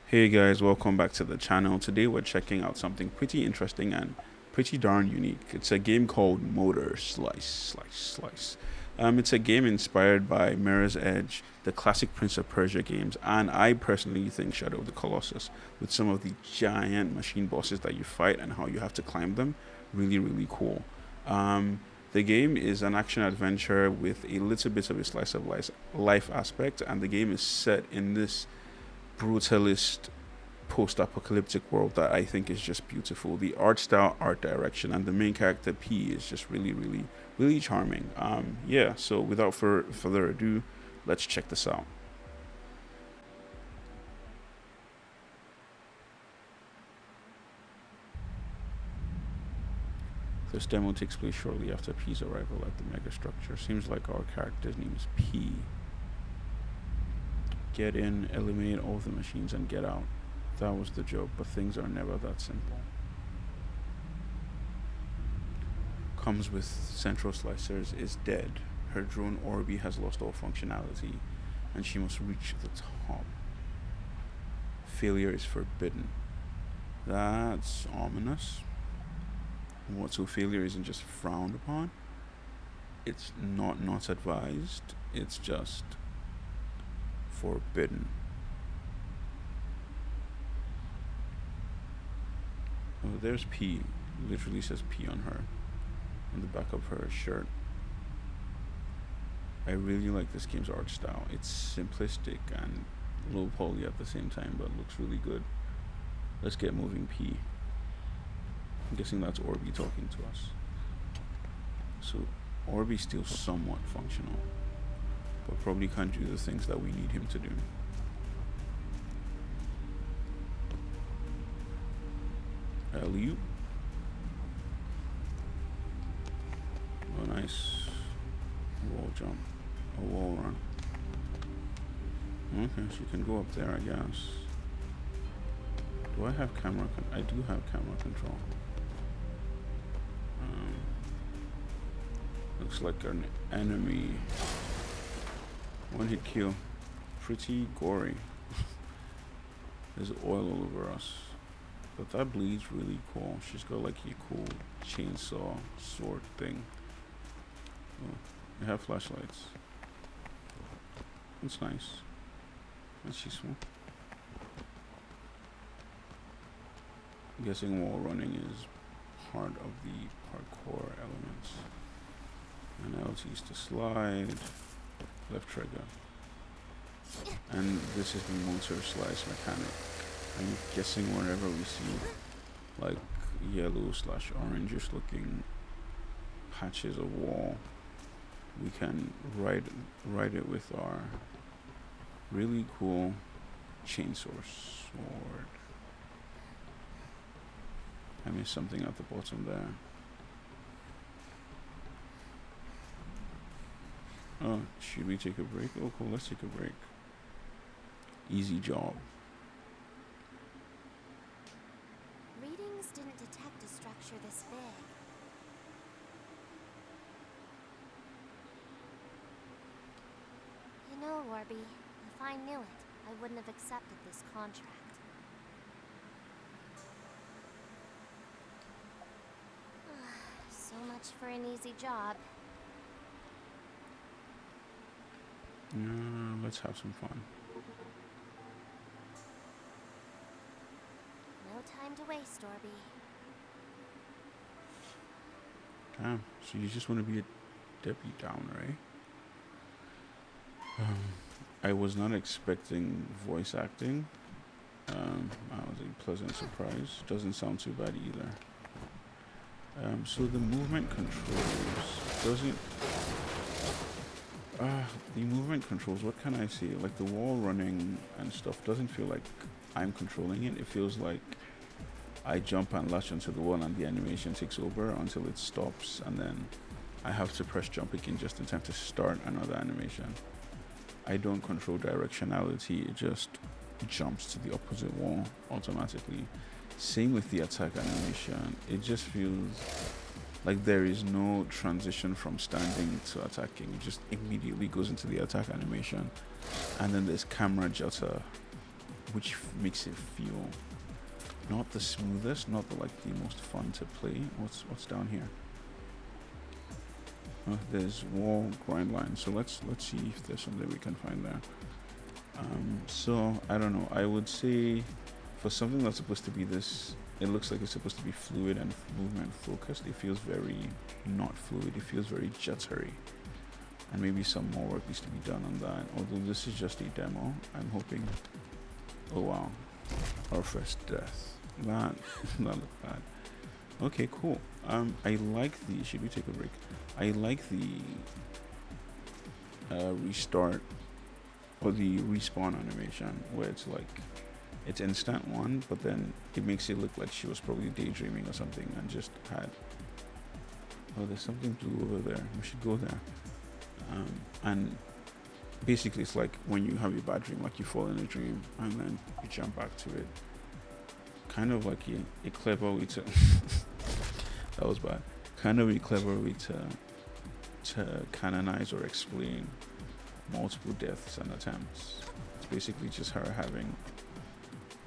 Hey guys, welcome back to the channel. Today we're checking out something pretty interesting and pretty darn unique. It's a game called Motor Slice. It's a game inspired by Mirror's Edge, the classic Prince of Persia games, and I personally think Shadow of the Colossus, with some of the giant machine bosses that you fight and how you have to climb them. Really cool. The game is an action adventure with a little bit of a slice of life aspect, and the game is set in this brutalist post-apocalyptic world that I think is just beautiful. The art style, art direction, and the main character P is just really charming. Yeah. So without further ado, let's check this out. This demo takes place shortly after P's arrival at the megastructure. Seems like our character's name is P. Get in, eliminate all of the machines, and get out. That was the joke, but things are never that simple. Comes with Central Slicers is dead. Her drone Orbi has lost all functionality, and she must reach the top. Failure is forbidden. That's ominous. What, so failure isn't just frowned upon? It's not advised. It's just forbidden. Oh, there's P. Literally says P on her, on the back of her shirt. I really like this game's art style. It's simplistic and low poly at the same time, but looks really good. Let's get moving, P. I'm guessing that's Orbi talking to us. So Orbi's still somewhat functional, but probably can't do the things that we need him to do. Alley-oop. Oh, nice. Wall jump. A wall run. Okay, she can go up there, I guess. Do I have camera? I do have camera control. Looks like an enemy. One hit kill. Pretty gory. There's oil all over us. But that bleed's really cool. She's got like a cool chainsaw sword thing. Oh, we have flashlights. That's nice. That's useful. I'm guessing wall running is part of the parkour elements. And now it's used to slide. Left trigger. And this is the motor slice mechanic. I'm guessing whenever we see like yellow / orangish looking patches of wall, we can ride it with our really cool chainsaw sword. I missed something at the bottom there. Oh, should we take a break? Oh, cool, let's take a break. Easy job. Readings didn't detect a structure this big. You know, Warby, if I knew it, I wouldn't have accepted this contract. So much for an easy job. Let's have some fun. No time to waste, Orby. Damn, so you just want to be a Debbie Downer, eh? I was not expecting voice acting. That was a pleasant surprise. Doesn't sound too bad either. So the movement controls doesn't. The movement controls, what can I say? Like the wall running and stuff doesn't feel like I'm controlling it. It feels like I jump and latch onto the wall and the animation takes over until it stops, and then I have to press jump again just in time to start another animation. I don't control directionality, it just jumps to the opposite wall automatically. Same with the attack animation. It just feels like there is no transition from standing to attacking. It just immediately goes into the attack animation. And then there's camera jitter which makes it feel not the smoothest, not the most fun to play. What's down here? There's wall grind lines, so let's see if there's something we can find there. So I don't know. I would say for something that's supposed to be this, it looks like it's supposed to be fluid and movement focused. It feels very not fluid. It feels very jittery, and maybe some more work needs to be done on that. Although this is just a demo, I'm hoping. Oh wow, our first death. That looked bad. Okay, cool. I like the. Should we take a break? I like the restart or the respawn animation where it's like it's instant one, but then it makes it look like she was probably daydreaming or something and just had. Oh, there's something blue over there. We should go there. And basically, it's like when you have a bad dream, like you fall in a dream and then you jump back to it. Kind of like a clever way to. That was bad. Kind of a clever way to canonize or explain multiple deaths and attempts. It's basically just her having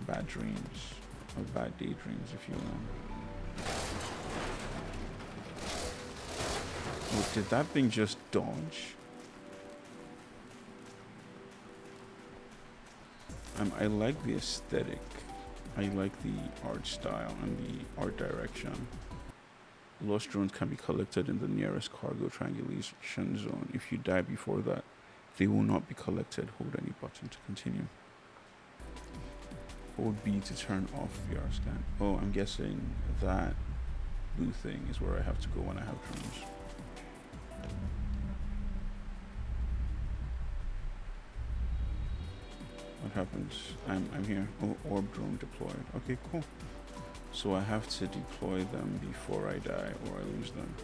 bad dreams or bad daydreams, if you will. Oh, did that thing just dodge? I like the aesthetic. I like the art style and the art direction. Lost drones can be collected in the nearest cargo triangulation zone. If you die before that, they will not be collected. Hold any button to continue. Hold B to turn off VR scan. Oh, I'm guessing that blue thing is where I have to go when I have drones. What happens? I'm here. Oh, orb drone deployed. Okay, cool. So I have to deploy them before I die or I lose them.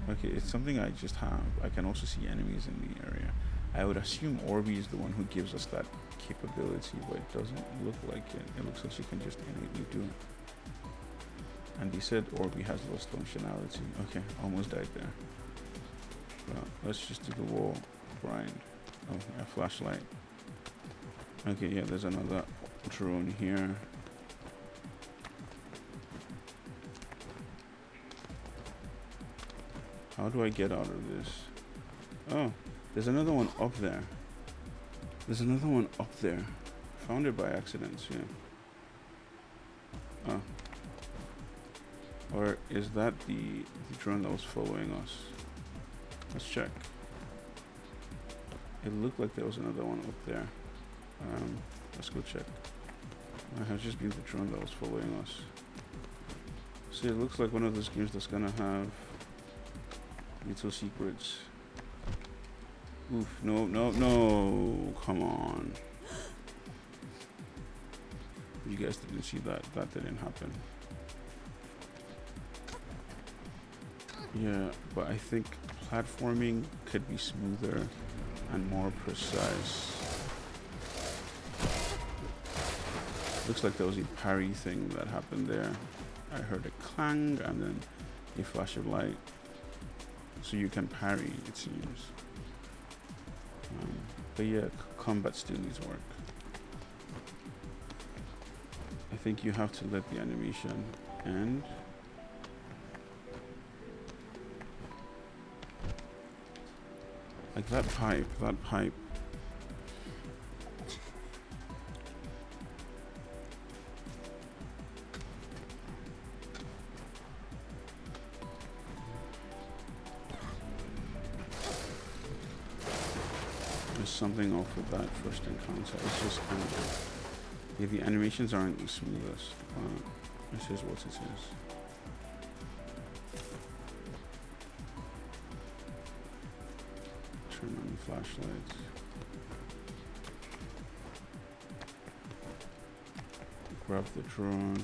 Okay, it's something I just have. I can also see enemies in the area. I would assume Orby is the one who gives us that capability, but it doesn't look like it. It looks like she can just innately do it. And they said Orby has lost functionality. Okay, almost died there. Well, let's just do the wall grind. Oh, yeah, flashlight. Okay, yeah, there's another drone here. How do I get out of this? Oh, there's another one up there. There's another one up there. Found it by accident, yeah. Oh. Or is that the drone that was following us? Let's check. It looked like there was another one up there. Let's go check. I have just been the drone that was following us. See, it looks like one of those games that's gonna have little secrets. Oof, no, no, no, come on. You guys didn't see that. That didn't happen. Yeah, but I think platforming could be smoother and more precise. Looks like there was a parry thing that happened there. I heard a clang and then a flash of light. So you can parry, it seems. But yeah, combat still needs work. I think you have to let the animation end. Like that pipe. There's something off with that first encounter. It's just kind of, yeah, the animations aren't the smoothest. This is what it is. Turn on the flashlights. Grab the drone.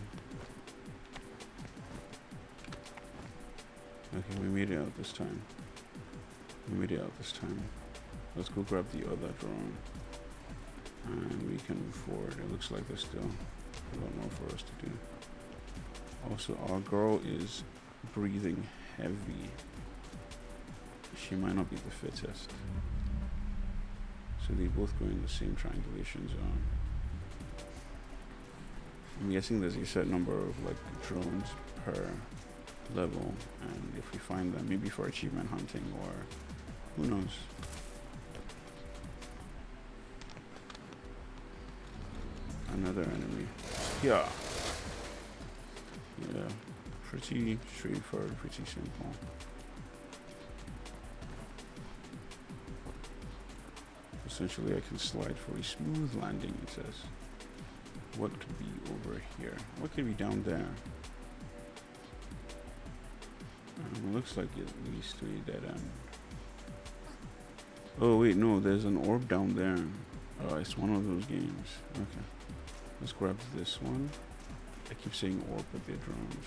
Okay, we made it out this time. Let's go grab the other drone. And we can move forward. It looks like there's still a lot more for us to do. Also, our girl is breathing heavy. She might not be the fittest. So they both go in the same triangulation zone. I'm guessing there's a set number of like drones per level, and if we find them, maybe for achievement hunting or who knows. Another enemy. Yeah. Yeah. Pretty straightforward, pretty simple. Essentially, I can slide for a smooth landing, it says. What could be over here? What could be down there? Looks like it leads to a dead end. Oh wait, no, there's an orb down there. Oh, it's one of those games. Okay. Let's grab this one. I keep saying orb, but they're drones.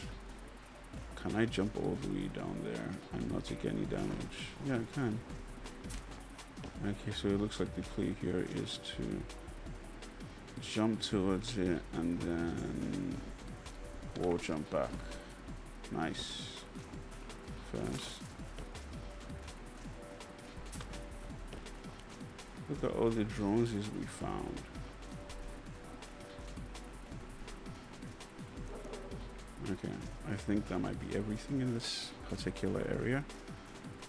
Can I jump all the way down there and not take any damage? Yeah, I can. Okay, so it looks like the play here is to jump towards it and then wall jump back. Nice. Fast. Look at all the drones we found. Okay, I think that might be everything in this particular area.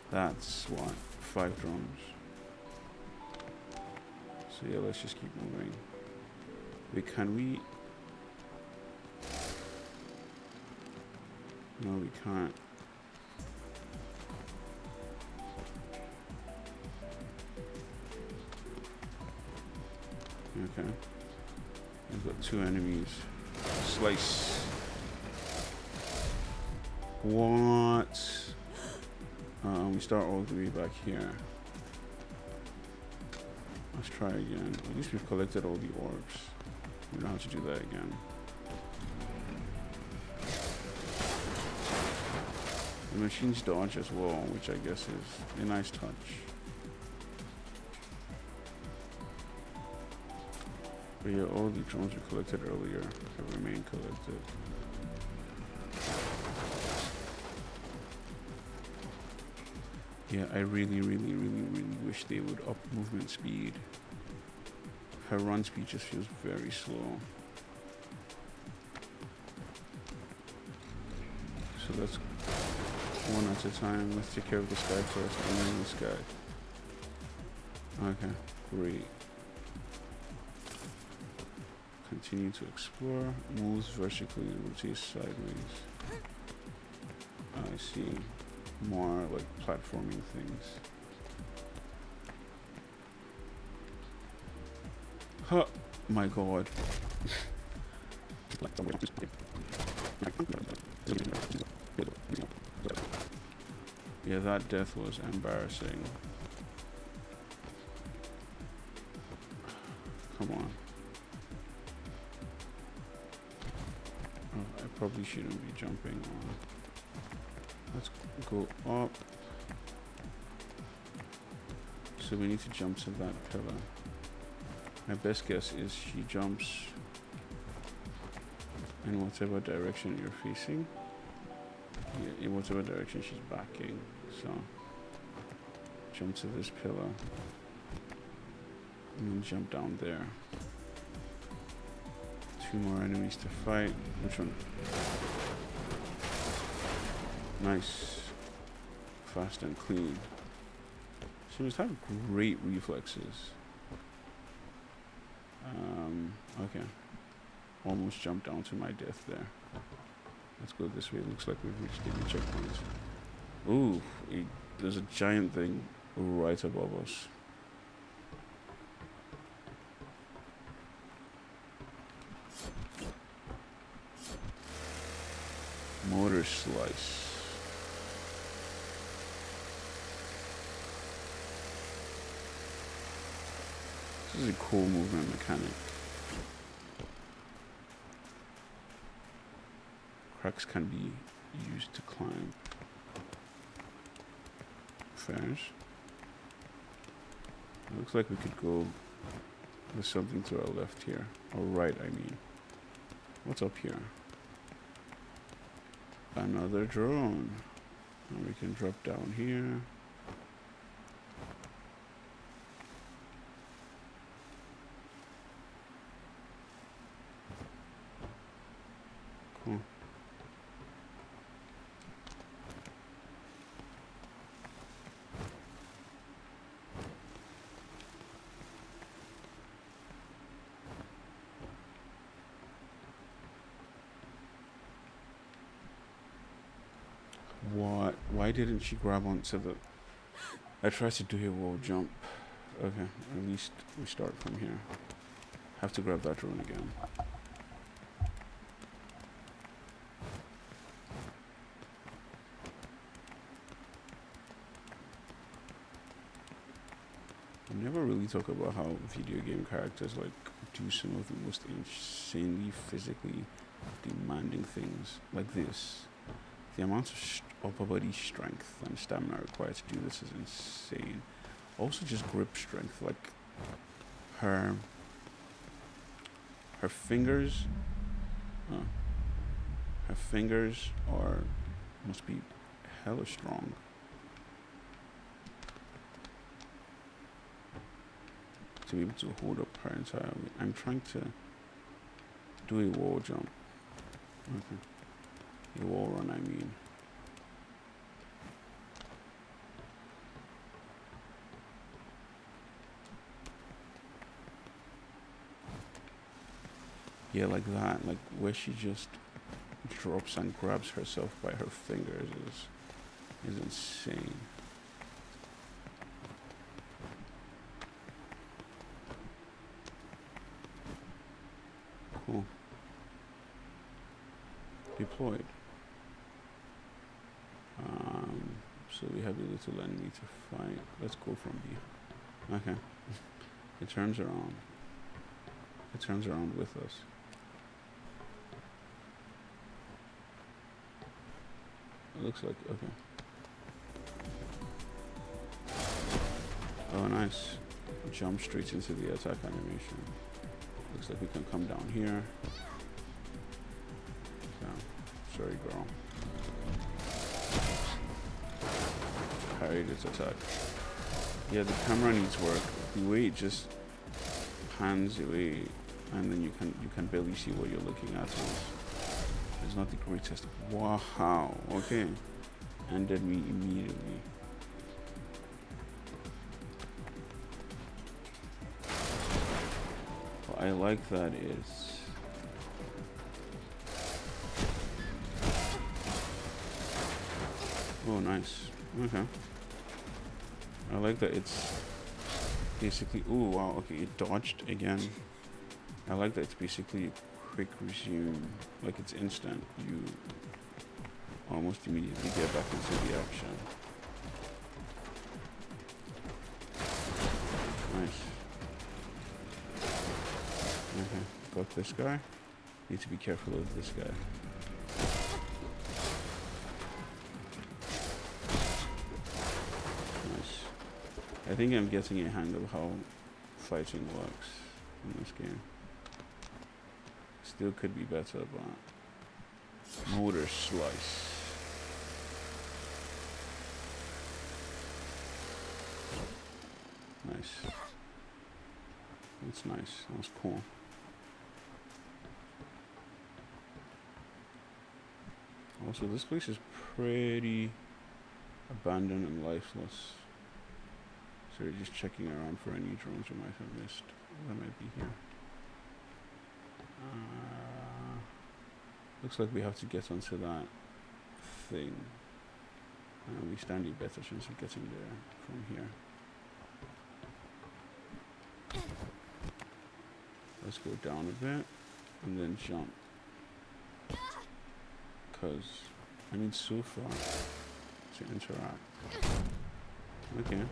That's what, 5 drones. So yeah, let's just keep moving. Wait, can we? No, we can't. Okay. We've got 2 enemies. Slice. What? We start all the way back here. Let's try again. At least we've collected all the orbs. We don't have to do that again. The machines dodge as well, which I guess is a nice touch. But yeah, all the drones we collected earlier have remained collected. Yeah, I really wish they would up movement speed. Her run speed just feels very slow. So let's one at a time. Let's take care of this guy first, and then this guy. Okay, great. Continue to explore. Moves vertically and rotates sideways. I see. More like platforming things. Huh, my god. Yeah, that death was embarrassing. Come on. Oh, I probably shouldn't be jumping on. Let's go up. So we need to jump to that pillar. My best guess is she jumps in whatever direction you're facing. Yeah, in whatever direction she's backing. So jump to this pillar and then jump down there. 2 more enemies to fight. Which one? Nice. Fast and clean. She must have great reflexes. Okay. Almost jumped down to my death there. Let's go this way. It looks like we've reached the checkpoint. Ooh, there's a giant thing right above us. Motor slice. This is a cool movement mechanic. Cracks can be used to climb. Fairs. It looks like we could go. There's something to our left here. Or right, I mean. What's up here? Another drone. And we can drop down here. didn't she grab onto the... I tried to do a wall jump. Okay, at least we start from here. Have to grab that drone again. We never really talk about how video game characters like do some of the most insanely physically demanding things like this. The amount of upper body strength and stamina required to do this is insane. Also, just grip strength. Like her fingers. Her fingers must be hella strong. To be able to hold up her entire weight. I'm trying to do a wall jump. Okay. A wall run, I mean. Yeah, like that. Like where she just drops and grabs herself by her fingers is insane. Cool. Deployed. So we have a little enemy to fight. Let's go from here. Okay. It turns around. It turns around with us. It looks like, okay. Oh, nice. Jump straight into the attack animation. Looks like we can come down here. So, sorry, girl. Parried its attack. Yeah, the camera needs work. The way it just pans away, and then you can barely see what you're looking at. It's not the greatest. Wow. Okay. Ended me immediately. What I like that is oh, nice. Okay. I like that it's basically... Oh, wow. Okay, it dodged again. I like that it's basically a quick resume. Like, it's instant. You almost immediately get back into the action. Nice. Okay, got this guy. Need to be careful of this guy. I think I'm getting a hang of how fighting works in this game. Still could be better, but motor slice. Nice. That's nice. That's cool. Also, this place is pretty abandoned and lifeless. So we're just checking around for any drones we might have missed. That might be here. Looks like we have to get onto that thing. We stand a better chance of getting there from here. Let's go down a bit and then jump. Because I need so far to interact. Okay.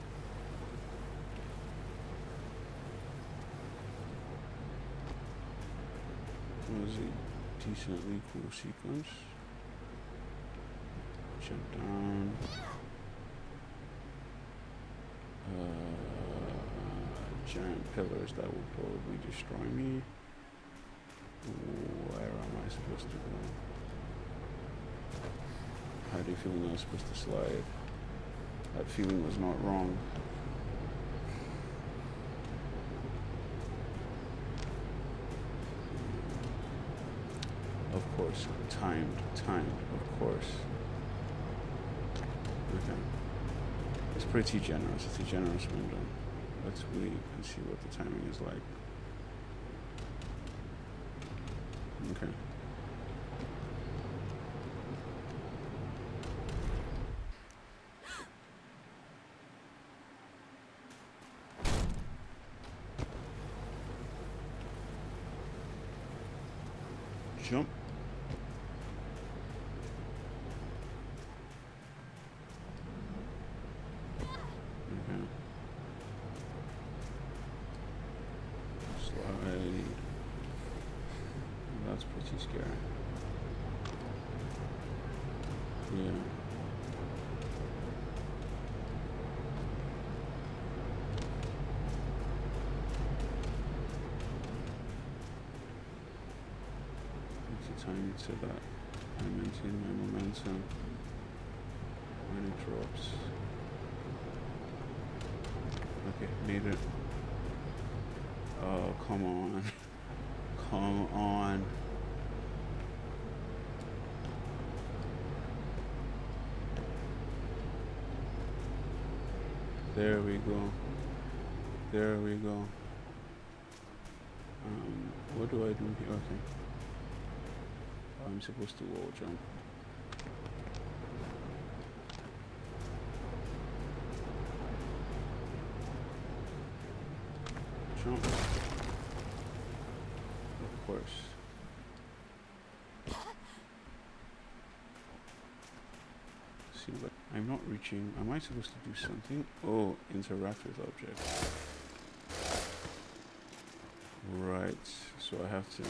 It was a decently cool sequence. Jump down. Giant pillars that will probably destroy me. Where am I supposed to go? I had a feeling I was supposed to slide. That feeling was not wrong. Of course, timed, of course. Okay. It's pretty generous. It's a generous window. Let's wait and see what the timing is like. Okay. Jump. Okay. Slide. That's pretty scary. Yeah. Time to that. I maintain my momentum when it drops. Okay, made it. Oh, come on. Come on. There we go. There we go. What do I do here? Okay. I'm supposed to wall jump. Jump. Of course. See what I'm not reaching. Am I supposed to do something? Oh, interact with objects. Right. So I have to.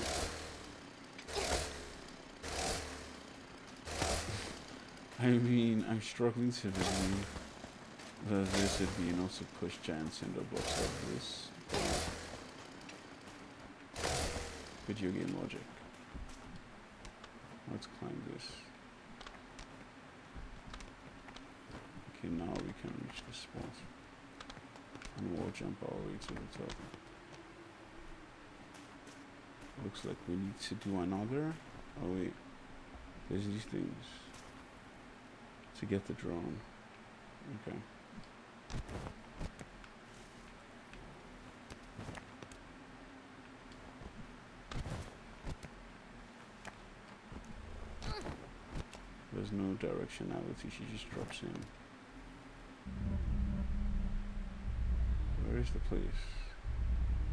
I mean, I'm struggling to believe that this would be enough to push giant cinder blocks like this. Video game logic. Let's climb this. Okay, now we can reach the spot. And we'll jump all the way to the top. Looks like we need to do another. Oh wait, there's these things. To get the drone. Okay. There's no directionality, she just drops in. Where is the place?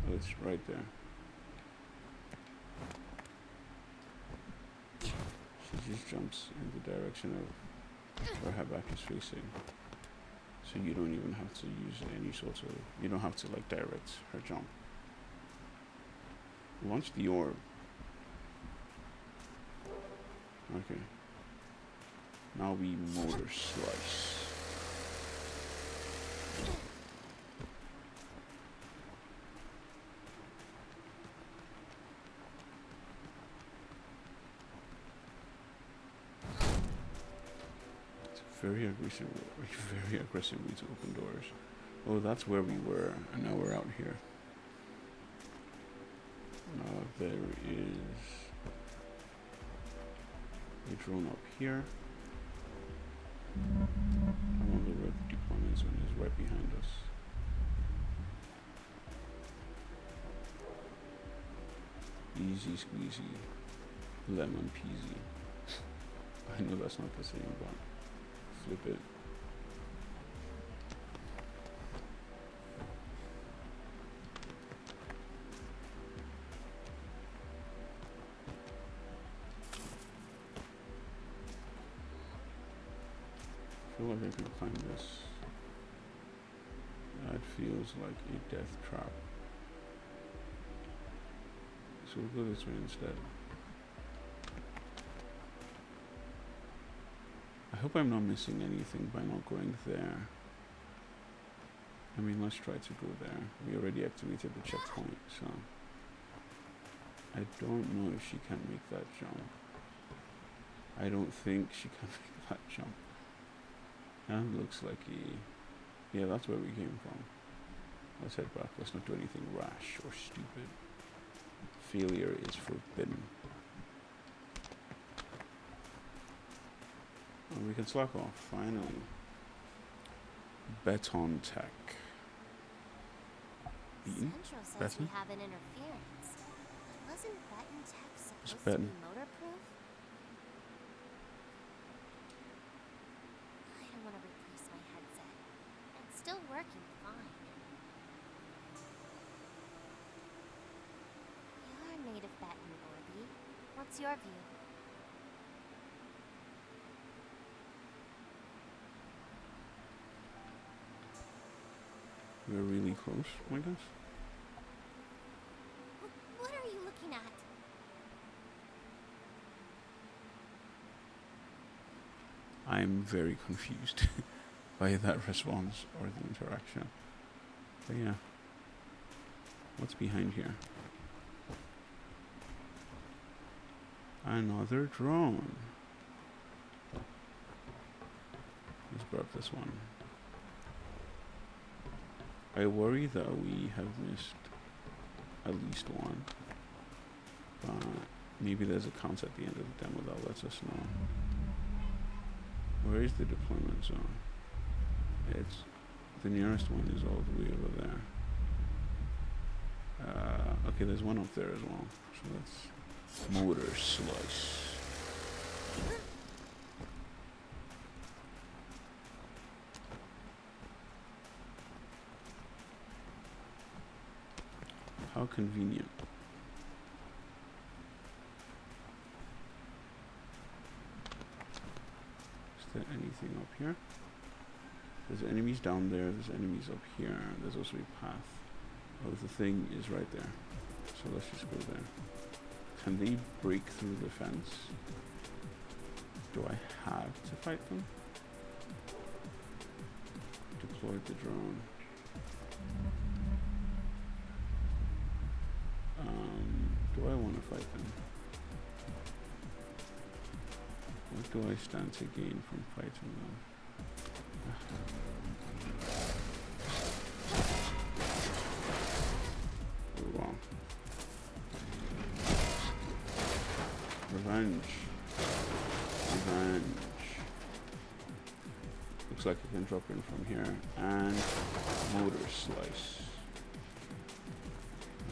Oh, it's right there. She just jumps in the direction of where her back is facing. So you don't even have to use any sort of, you don't have to like direct her jump. Launch the orb. Okay. Now we motor slice. Very aggressive way to open doors. Oh, that's where we were, and now we're out here. Now there is a drone up here. I wonder where the deployment zone is, right behind us. Easy squeezy, lemon peasy. I know that's not the same, but flip it. I feel like I can climb this. That feels like a death trap. So we'll go this way instead. I hope I'm not missing anything by not going there. I mean, let's try to go there. We already activated the checkpoint, so I don't know if she can make that jump. I don't think she can make that jump. That looks like yeah, that's where we came from. Let's head back. Let's not do anything rash or stupid. Failure is forbidden. Oh, we can slack off, finally. Beton tech. Beaten? Central says Beton? we have an interference. But wasn't Beton tech supposed to Beton. be motor-proof? I don't want to replace my headset. It's still working fine. You're made of Beton, Orby. What's What's your view? We're really close, I guess. What are you looking at? I'm very confused by that response or the interaction. But yeah. What's behind here? Another drone. Let's grab this one. I worry that we have missed at least one. But maybe there's a count at the end of the demo that lets us know. Where is the deployment zone? It's the nearest one is all the way over there. Okay, there's one up there as well. So that's motor slice. How convenient. Is there anything up here? There's enemies down there, there's enemies up here, there's also a path. Oh, the thing is right there. So let's just go there. Can they break through the fence? Do I have to fight them? Deploy the drone. Do I want to fight them? What do I stand to gain from fighting them? Oh, wow. Revenge. Revenge. Looks like I can drop in from here. And motor slice.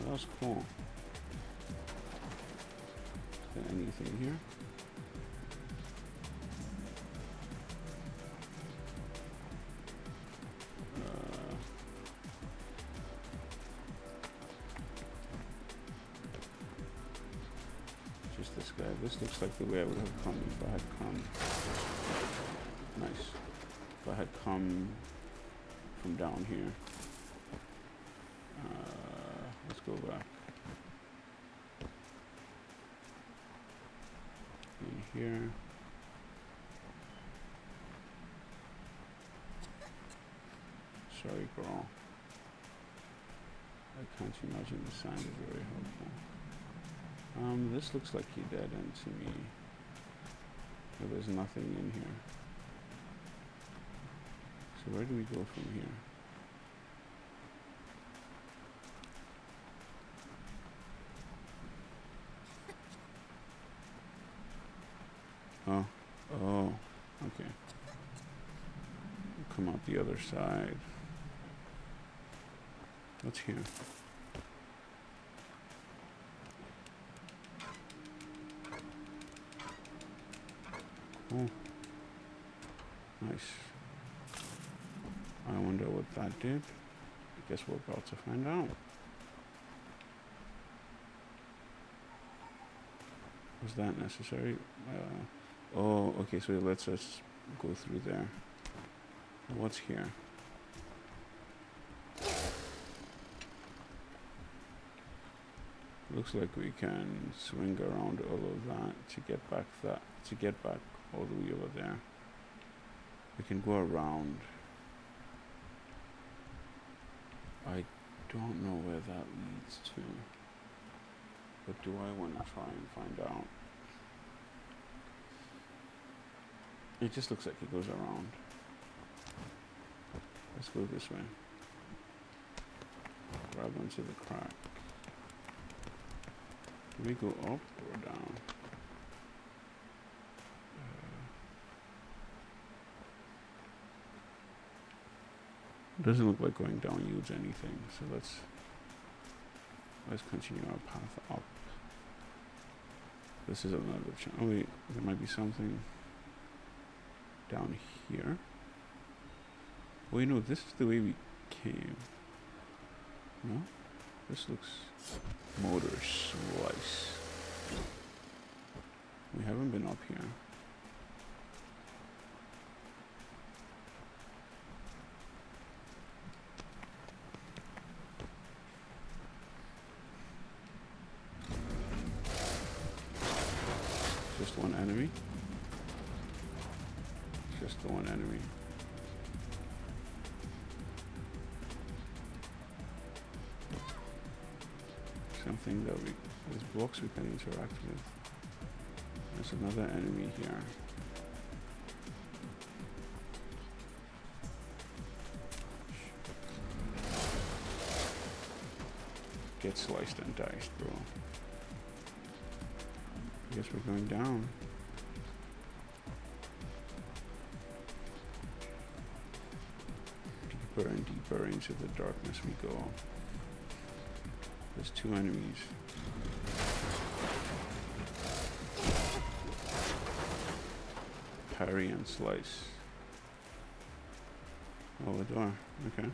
Oh, that's cool. Is there anything here? Just this guy. This looks like the way I would have come if I had come. Nice. If I had come from down here. Let's go back. In here. Sorry, girl. I can't imagine the sound is very helpful. This looks like a dead end to me. But there's nothing in here. So where do we go from here? Oh, okay. Come out the other side. What's here? Oh, nice. I wonder what that did. I guess we're about to find out. Was that necessary? Oh, okay, so it lets us go through there. What's here? Looks like we can swing around all of that to get back all the way over there. We can go around. I don't know where that leads to. But do I want to try and find out? It just looks like it goes around. Let's go this way. Grab onto the crack. Do we go up or down? Doesn't look like going down yields anything, so let's continue our path up. This is another channel. Oh wait, there might be something down here. Wait, no, this is the way we came. No? This looks motor slice. haven't been up here. Just one enemy. Just the one enemy. Something that there's blocks we can interact with. There's another enemy here. Get sliced and diced, bro. I guess we're going down. Deeper and deeper into the darkness we go. There's two enemies. Parry and slice. Oh, the door. Okay.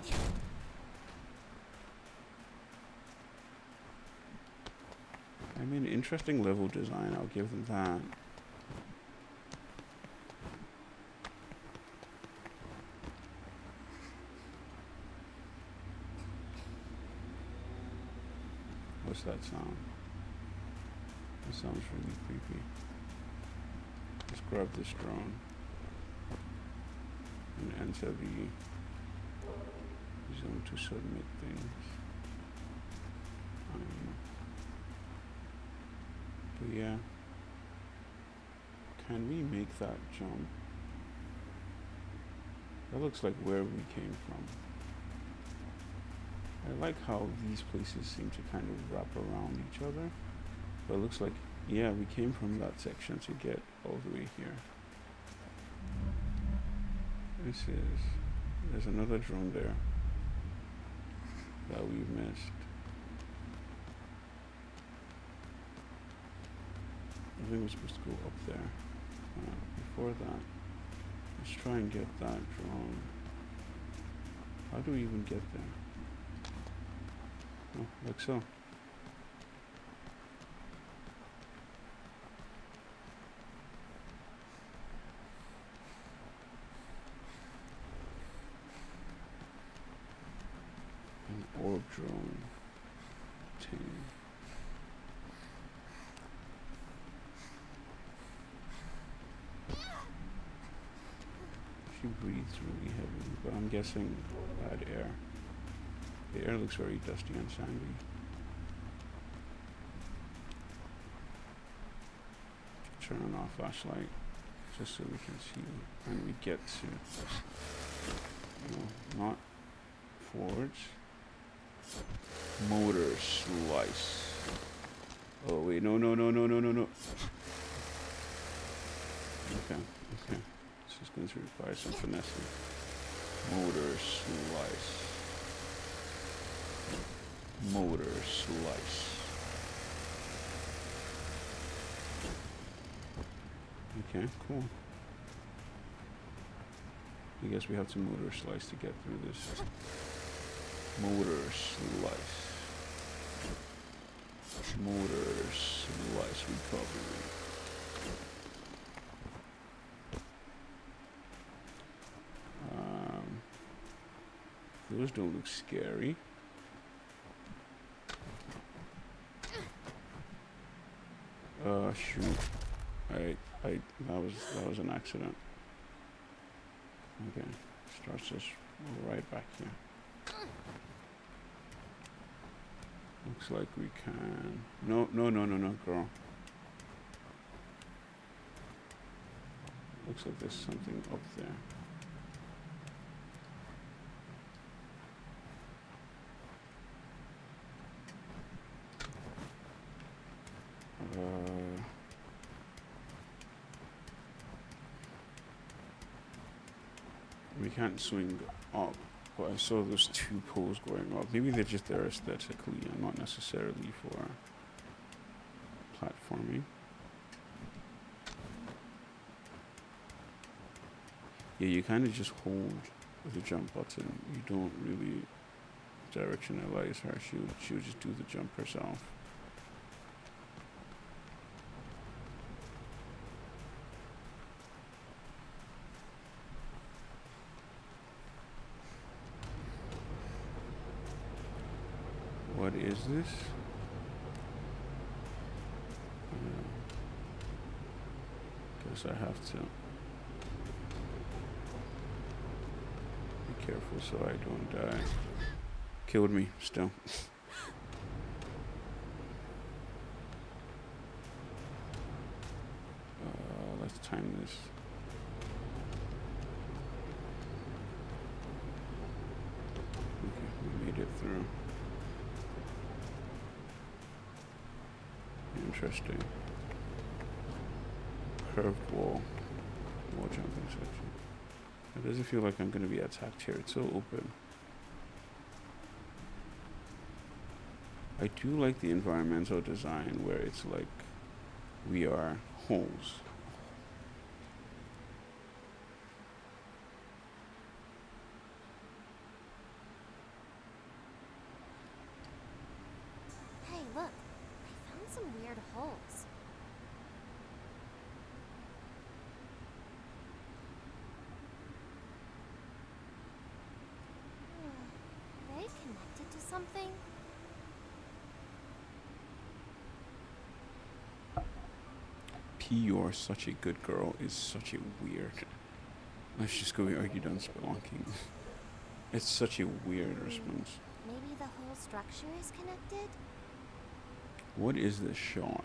I mean, interesting level design. I'll give them that. What's that sound? That sounds really creepy. Let's grab this drone and enter the zone to submit things. But yeah, can we make that jump? That looks like where we came from. I like how these places seem to kind of wrap around each other. But it looks like, yeah, we came from that section to get all the way here. There's another drone there that we've missed. I think we're supposed to go up there. Before that, let's try and get that drone. How do we even get there? Oh, like so. An orb drone. She breathes really heavily, but I'm guessing bad air. The air looks very dusty and sandy. Turn on our flashlight just so we can see, and we get to, no, not forge. Motor slice. Oh wait, no. Okay. This is going to require some finessing. Motor slice. Motor slice. Okay, cool. I guess we have to motor slice to get through this. Motor slice. Motor slice recovery. Those don't look scary. Shoot. That was an accident. Okay, starts us right back here. Looks like we can. No, girl. Looks like there's something up there. We can't swing up, but I saw those two poles going up. Maybe they're just there aesthetically and not necessarily for platforming. Yeah, you kind of just hold the jump button. You don't really directionalize her. She'll just do the jump herself. What is this? Guess I have to be careful so I don't die. Killed me still. Let's time this. Okay, we made it through. Interesting. Curved wall jumping section. It doesn't feel like I'm gonna be attacked here. It's so open. I do like the environmental design where it's like we are holes. Hey, look. I found some weird holes. Are they connected to something? P, you're such a good girl is such a weird. Let's just go. Are you done spelunking? It's such a weird response. Maybe the whole structure is connected? What is this shot?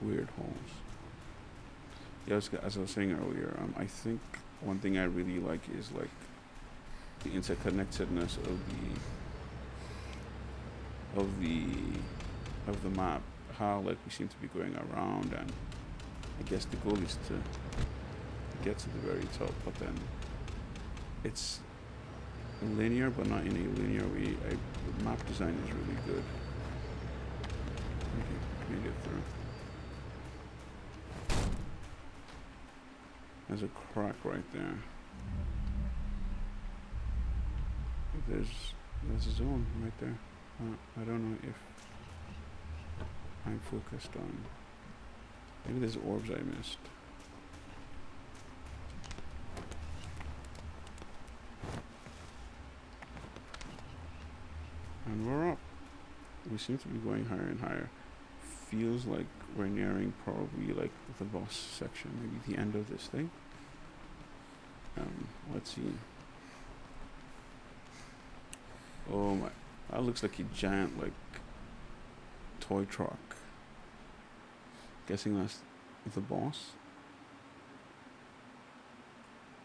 Weird holes. Yeah, as I was saying earlier, I think one thing I really like is like the interconnectedness of the map. How like we seem to be going around, and I guess the goal is to get to the very top, but then it's linear, but not in a linear way. The map design is really good. Okay, made it through. There's a crack right there. There's a zone right there. I don't know if I'm focused on. Maybe there's orbs I missed. And we're up. We seem to be going higher and higher. Feels like we're nearing probably like the boss section, maybe the end of this thing. Let's see. Oh my, that looks like a giant like toy truck. Guessing that's the boss.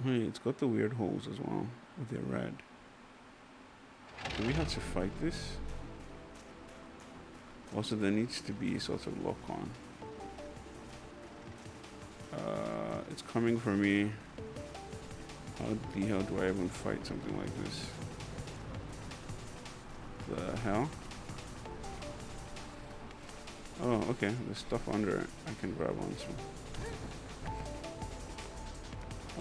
Hey, it's got the weird holes as well, but they're red. Do we have to fight this? Also, there needs to be sort of lock on. It's coming for me. How the hell do I even fight something like this? The hell? Oh, okay. There's stuff under it I can grab onto.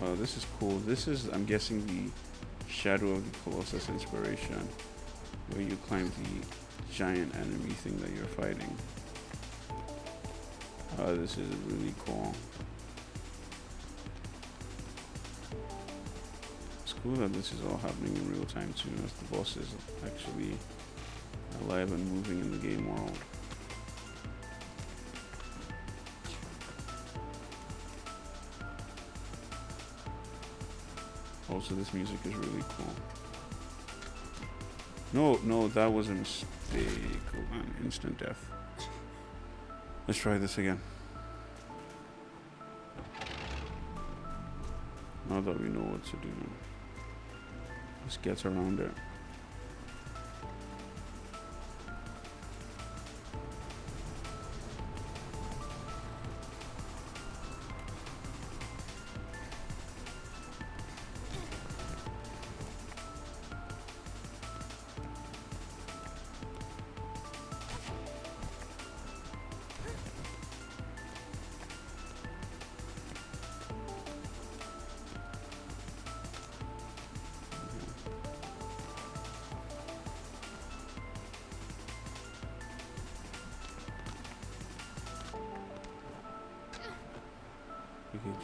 Oh, this is cool. This is, I'm guessing, the Shadow of the Colossus inspiration, where you climb the giant enemy thing that you're fighting. This is really cool. It's cool that this is all happening in real time too, as the boss is actually alive and moving in the game world. Also, this music is really cool. No, that was a mistake. Hold on, instant death. Let's try this again. Now that we know what to do, let's get around it.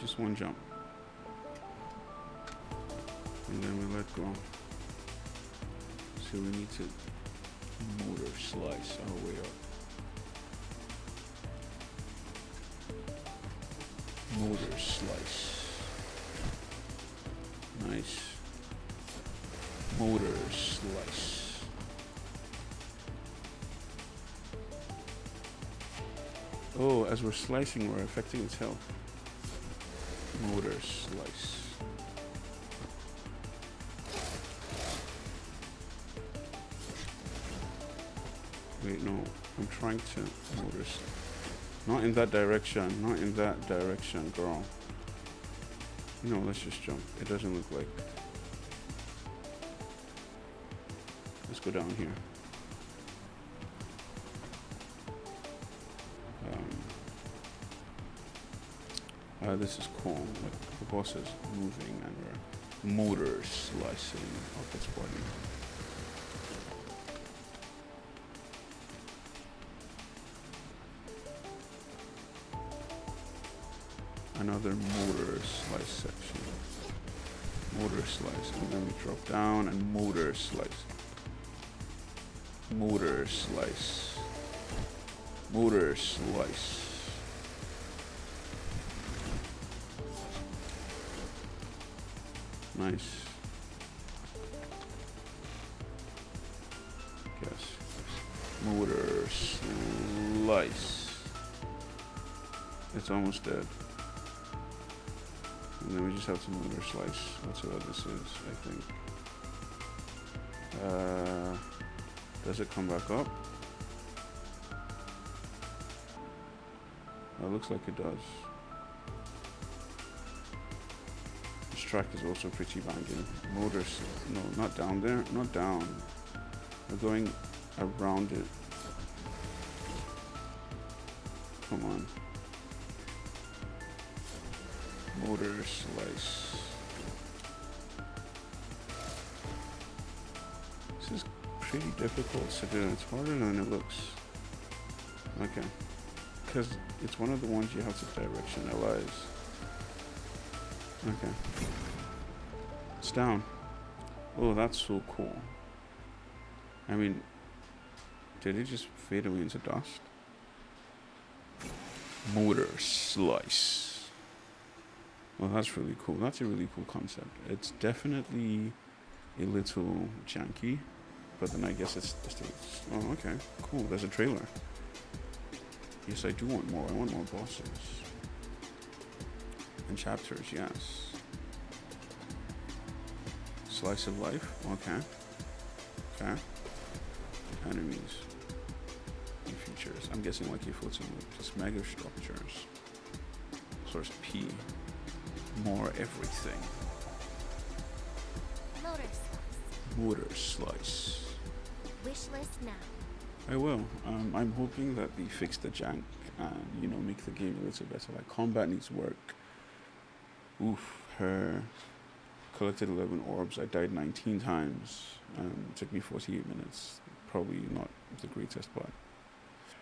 Just one jump. And then we let go. So we need to motor slice our way up. Motor slice. Nice. Motor slice. Oh, as we're slicing, we're affecting its health. Motor slice. Wait, no. I'm trying to motor slice. Not in that direction. Not in that direction, girl. No, let's just jump. It doesn't look like. Let's go down here. This is cool. Like the boss is moving and we're motor slicing up its body. Another motor slice section. Motor slice. And then we drop down and motor slice. Motor slice. Motor slice. Nice. Yes. Motor slice. It's almost dead. And then we just have to motor slice. That's what this is, I think. Does it come back up? It looks like it does. This track is also pretty banging. Motors, no, not down there, not down. We're going around it. Come on. Motor slice. This is pretty difficult to do. It's harder than it looks. Okay. Because it's one of the ones you have to directionalize. Okay. It's down. Oh, that's so cool. I mean, did it just fade away into dust? Motor slice. Well, that's really cool. That's a really cool concept. It's definitely a little janky, but then I guess it's still. Oh, okay. Cool. There's a trailer. Yes, I do want more. I want more bosses. And chapters, yes. Slice of life. Okay. Okay. Enemies. And features. I'm guessing like a just mega structures. Source P. More everything. Motor slice. Motor slice. Wish list now. I will. I'm hoping that they fix the jank and, make the game a little better. Like, combat needs work. Oof, her collected 11 orbs. I died 19 times. It took me 48 minutes. Probably not the greatest, but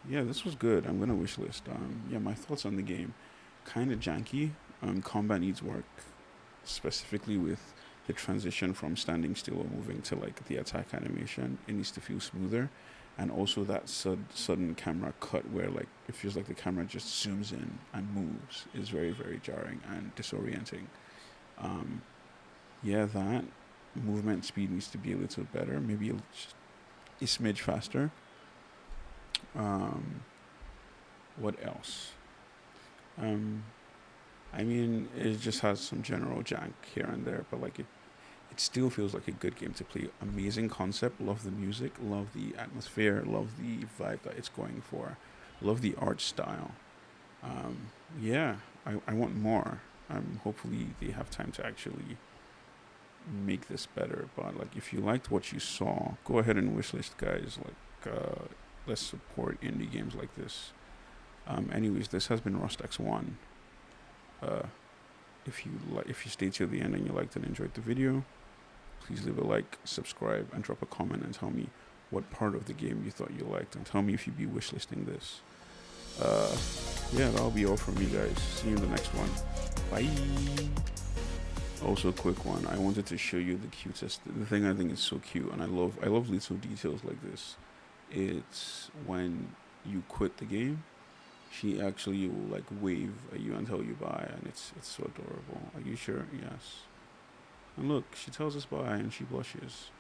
yeah, this was good. I'm gonna wishlist. Yeah, my thoughts on the game. Kind of janky. Combat needs work, specifically with the transition from standing still or moving to like the attack animation. It needs to feel smoother, and also that sudden camera cut where like it feels like the camera just zooms in and moves is very, very jarring and disorienting. Yeah, that movement speed needs to be a little better, maybe a smidge faster. What else? I mean, it just has some general jank here and there, but like it still feels like a good game to play. Amazing concept, love the music, love the atmosphere, love the vibe that it's going for, love the art style. Yeah, I want more. Hopefully they have time to actually make this better. But like, if you liked what you saw, go ahead and wishlist, guys. Like, let's support indie games like this. Anyways, this has been Rust X1. If you stayed till the end and you liked and enjoyed the video, please leave a like, subscribe, and drop a comment and tell me what part of the game you thought you liked, and tell me if you'd be wishlisting this. Uh, yeah, that'll be all from me, guys. See you in the next one. Bye. Also, a quick one. I wanted to show you the cutest. The thing I think is so cute, and I love little details like this. It's when you quit the game, she actually will like wave at you and tell you bye, and it's so adorable. Are you sure? Yes. And look, she tells us bye, and she blushes.